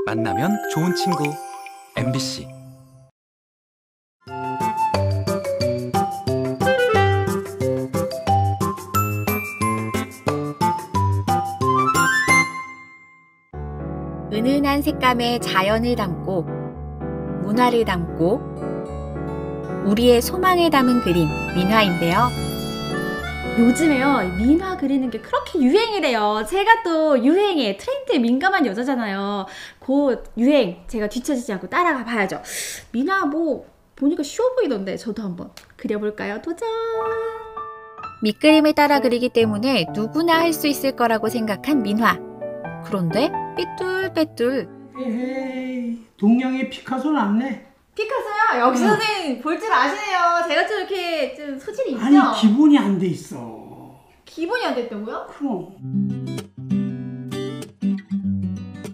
만나면 좋은 친구 MBC. 은은한 색감의 자연을 담고 문화를 담고 우리의 소망을 담은 그림, 민화인데요. 요즘에요, 민화 그리는 게 그렇게 유행이래요. 제가 또 유행에, 트렌드에 민감한 여자잖아요. 곧 유행 제가 뒤처지지 않고 따라가 봐야죠. 민화 뭐 보니까 쉬워 보이던데 저도 한번 그려볼까요? 도전! 밑그림을 따라 그리기 때문에 누구나 할 수 있을 거라고 생각한 민화. 그런데 삐뚤빼뚤. 에헤이, 동양의 피카소 낫네. 피카소요? 역시 선생님 볼 줄 아시네요. 제가 좀 이렇게 좀 소질이 있죠? 아니, 기본이 안 돼 있어. 기본이 안 됐다고요? 그럼.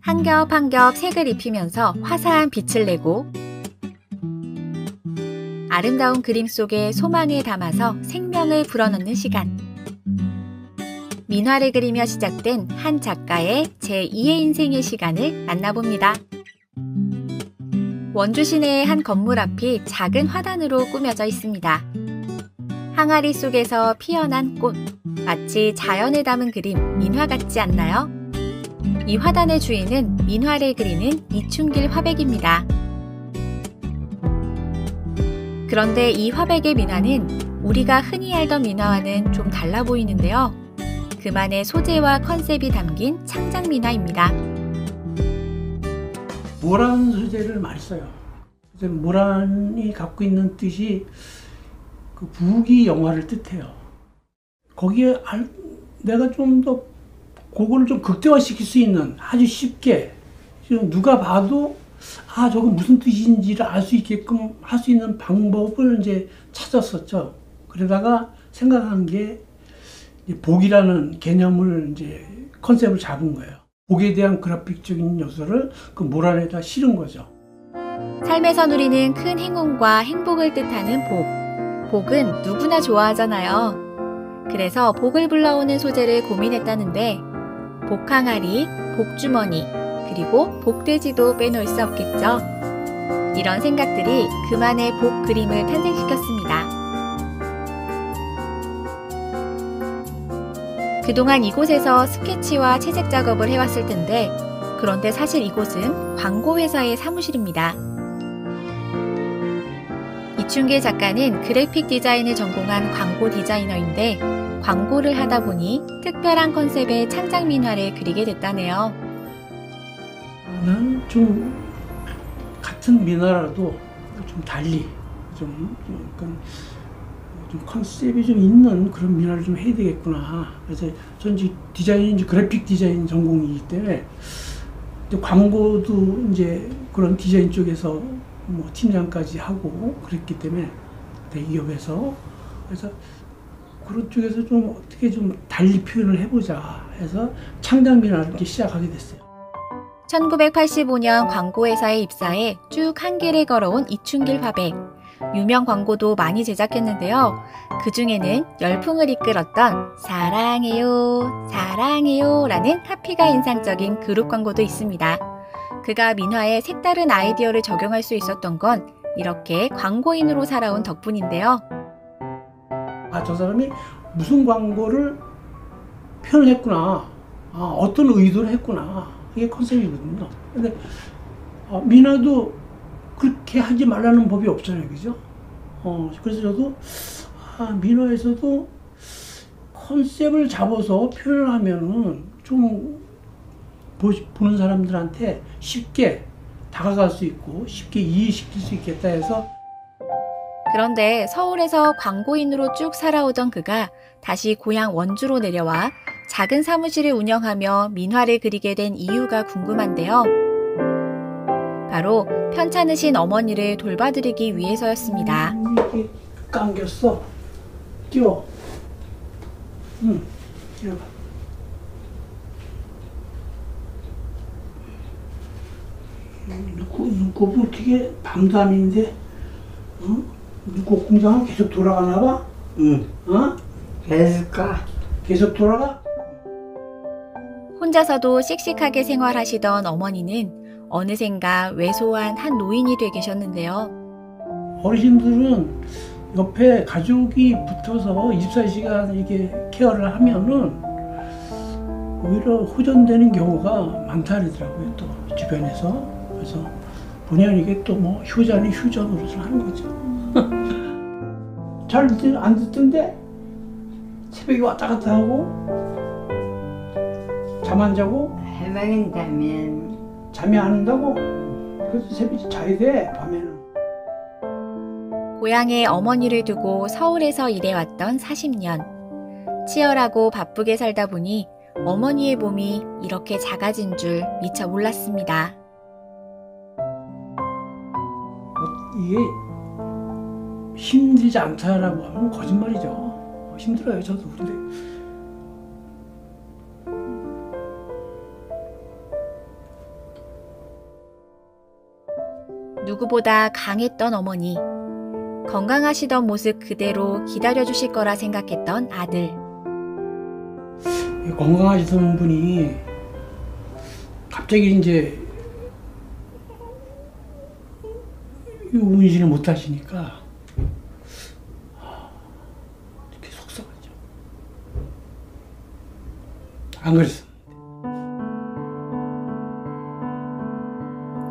한 겹 한 겹 색을 입히면서 화사한 빛을 내고 아름다운 그림 속에 소망을 담아서 생명을 불어넣는 시간. 민화를 그리며 시작된 한 작가의 제2의 인생의 시간을 만나봅니다. 원주 시내의 한 건물 앞이 작은 화단으로 꾸며져 있습니다. 항아리 속에서 피어난 꽃, 마치 자연을 담은 그림, 민화 같지 않나요? 이 화단의 주인은 민화를 그리는 이춘길 화백입니다. 그런데 이 화백의 민화는 우리가 흔히 알던 민화와는 좀 달라 보이는데요. 그만의 소재와 컨셉이 담긴 창작 민화입니다. 모란 소재를 많이 써요. 모란이 갖고 있는 뜻이 그 부귀 영화를 뜻해요. 거기에 내가 좀 더 그거를 좀 극대화시킬 수 있는 아주 쉽게 누가 봐도 저건 무슨 뜻인지를 알 수 있게끔 할 수 있는 방법을 이제 찾았었죠. 그러다가 생각한 게 복이라는 개념을 이제 컨셉을 잡은 거예요. 복에 대한 그래픽적인 요소를 그 모란에다 실은 거죠. 삶에서 누리는 큰 행운과 행복을 뜻하는 복. 복은 누구나 좋아하잖아요. 그래서 복을 불러오는 소재를 고민했다는데 복항아리, 복주머니, 그리고 복돼지도 빼놓을 수 없겠죠. 이런 생각들이 그만의 복 그림을 탄생시켰습니다. 그동안 이곳에서 스케치와 채색 작업을 해왔을 텐데 그런데 사실 이곳은 광고회사의 사무실입니다. 이춘길 작가는 그래픽 디자인을 전공한 광고 디자이너인데 광고를 하다 보니 특별한 컨셉의 창작 민화를 그리게 됐다네요. 나는 좀 같은 민화라도 좀 달리 좀 컨셉이 좀 있는 그런 민화를 좀 해야 되겠구나. 그래서 전 이제 그래픽 디자인 전공이기 때문에 이제 광고도 이제 그런 디자인 쪽에서 뭐 팀장까지 하고 그랬기 때문에 대기업에서 그래서 그런 쪽에서 좀 어떻게 좀 달리 표현을 해보자 해서 창작 민화를 이렇게 시작하게 됐어요. 1985년 광고회사에 입사해 쭉 한길을 걸어온 이춘길 화백. 유명 광고도 많이 제작했는데요. 그 중에는 열풍을 이끌었던 사랑해요, 사랑해요 라는 카피가 인상적인 그룹 광고도 있습니다. 그가 민화에 색다른 아이디어를 적용할 수 있었던 건 이렇게 광고인으로 살아온 덕분인데요. 저 사람이 무슨 광고를 표현을 했구나. 어떤 의도를 했구나. 이게 컨셉이거든요. 근데 민화도 그렇게 하지 말라는 법이 없잖아요. 그죠? 그래서 저도 민화에서도 컨셉을 잡아서 표현을 하면은 좀 보는 사람들한테 쉽게 다가갈 수 있고 쉽게 이해시킬 수 있겠다 해서. 그런데 서울에서 광고인으로 쭉 살아오던 그가 다시 고향 원주로 내려와 작은 사무실을 운영하며 민화를 그리게 된 이유가 궁금한데요. 바로 편찮으신 어머니를 돌봐드리기 위해서였습니다. 이렇게 감겼어. 끼워. 끼워봐. 눈곱은 어떻게 밤잠인데? 눈곱 공장은 계속 돌아가나 봐? 응. 계속 가? 계속 돌아가? 혼자서도 씩씩하게 생활하시던 어머니는 어느샌가 왜소한 한 노인이 돼 계셨는데요. 어르신들은 옆에 가족이 붙어서 24시간 이렇게 케어를 하면은 오히려 호전되는 경우가 많다 그러더라고요. 또 주변에서. 그래서 본연 이게 또 뭐 효자는 효자 노릇을 하는 거죠. 잘 안 듣던데 새벽에 왔다 갔다 하고 잠 안 자고 해방인다면 잠이 안 온다고. 그래서 새벽에 자야 돼 밤에는. 고향에 어머니를 두고 서울에서 일해왔던 40년. 치열하고 바쁘게 살다 보니 어머니의 몸이 이렇게 작아진 줄 미처 몰랐습니다. 이게 힘들지 않다라고 하면 거짓말이죠. 힘들어요 저도. 근데 누구보다 강했던 어머니. 건강하시던 모습 그대로 기다려주실 거라 생각했던 아들. 건강하시던 분이 갑자기 이제 운신을 못 하시니까 이렇게 속상하죠. 안 그랬어.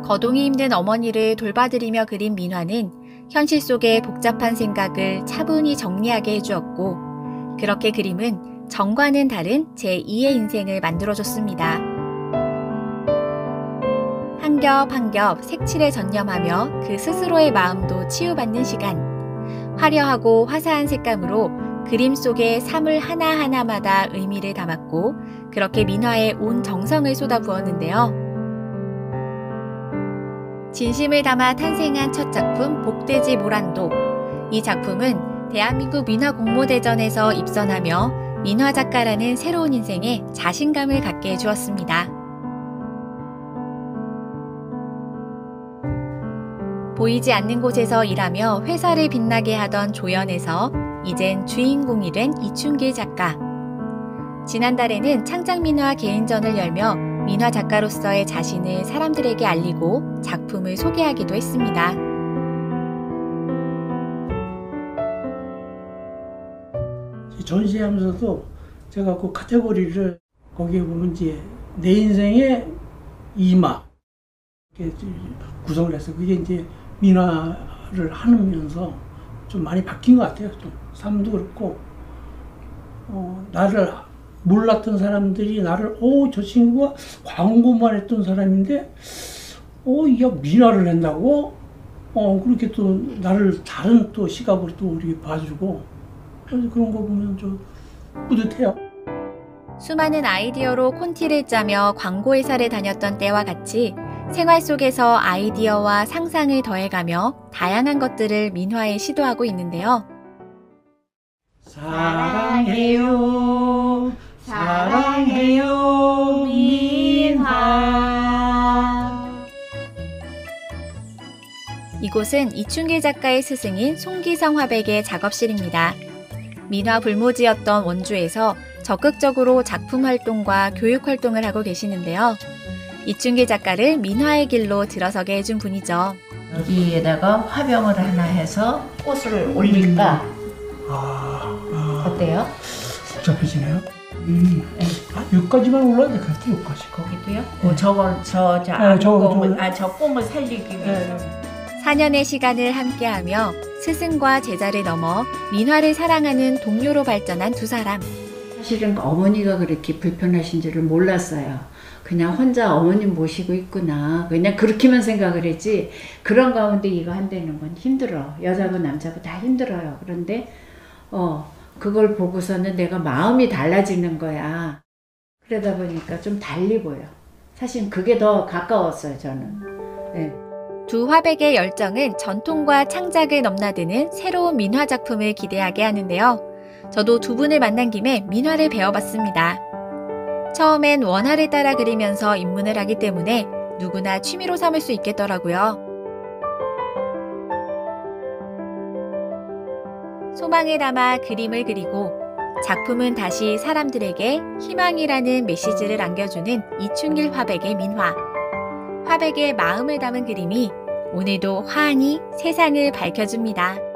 거동이 힘든 어머니를 돌봐드리며 그린 민화는 현실 속의 복잡한 생각을 차분히 정리하게 해주었고, 그렇게 그림은 전과는 다른 제2의 인생을 만들어줬습니다. 한 겹 한 겹 색칠에 전념하며 그 스스로의 마음도 치유받는 시간. 화려하고 화사한 색감으로 그림 속의 사물 하나하나마다 의미를 담았고, 그렇게 민화에 온 정성을 쏟아부었는데요. 진심을 담아 탄생한 첫 작품 복돼지 모란도. 이 작품은 대한민국 민화공모대전에서 입선하며 민화작가라는 새로운 인생에 자신감을 갖게 해주었습니다. 보이지 않는 곳에서 일하며 회사를 빛나게 하던 조연에서 이젠 주인공이 된 이춘길 작가. 지난달에는 창작민화 개인전을 열며 민화 작가로서의 자신을 사람들에게 알리고 작품을 소개하기도 했습니다. 전시하면서도 제가 그 카테고리를 거기에 보면 이제 내 인생의 이마 이렇게 구성을 해서 그게 이제 민화를 하면서 좀 많이 바뀐 것 같아요. 좀 삶도 그렇고 나를 몰랐던 사람들이 나를 저 친구가 광고만 했던 사람인데 야 민화를 낸다고 그렇게 또 나를 다른 또 시각으로 또 우리 봐주고 그래서 그런 거 보면 좀 뿌듯해요. 수많은 아이디어로 콘티를 짜며 광고회사를 다녔던 때와 같이 생활 속에서 아이디어와 상상을 더해가며 다양한 것들을 민화에 시도하고 있는데요. 사랑해요 사랑해요 민화. 이곳은 이춘길 작가의 스승인 송기성 화백의 작업실입니다. 민화 불모지였던 원주에서 적극적으로 작품 활동과 교육 활동을 하고 계시는데요. 이춘길 작가를 민화의 길로 들어서게 해준 분이죠. 여기에다가 화병을 하나 해서 꽃을 올릴까? 어때요? 복잡해지네요. 여기까지만 올라야 될 것 같아요. 여기까지. 거기도요? 네. 저 꽁을 살리기 위해서. 4년의 시간을 함께하며 스승과 제자를 넘어 민화를 사랑하는 동료로 발전한 두 사람. 사실은 어머니가 그렇게 불편하신 줄을 몰랐어요. 그냥 혼자 어머님 모시고 있구나. 그냥 그렇게만 생각을 했지. 그런 가운데 이거 한다는 건 힘들어. 여자고 남자고 다 힘들어요. 그런데 그걸 보고서는 내가 마음이 달라지는 거야. 그러다 보니까 좀 달리 보여. 사실 그게 더 가까웠어요, 저는. 네. 두 화백의 열정은 전통과 창작을 넘나드는 새로운 민화 작품을 기대하게 하는데요. 저도 두 분을 만난 김에 민화를 배워봤습니다. 처음엔 원화를 따라 그리면서 입문을 하기 때문에 누구나 취미로 삼을 수 있겠더라고요. 소망을 담아 그림을 그리고 작품은 다시 사람들에게 희망이라는 메시지를 안겨주는 이춘길 화백의 민화. 화백의 마음을 담은 그림이 오늘도 환히 세상을 밝혀줍니다.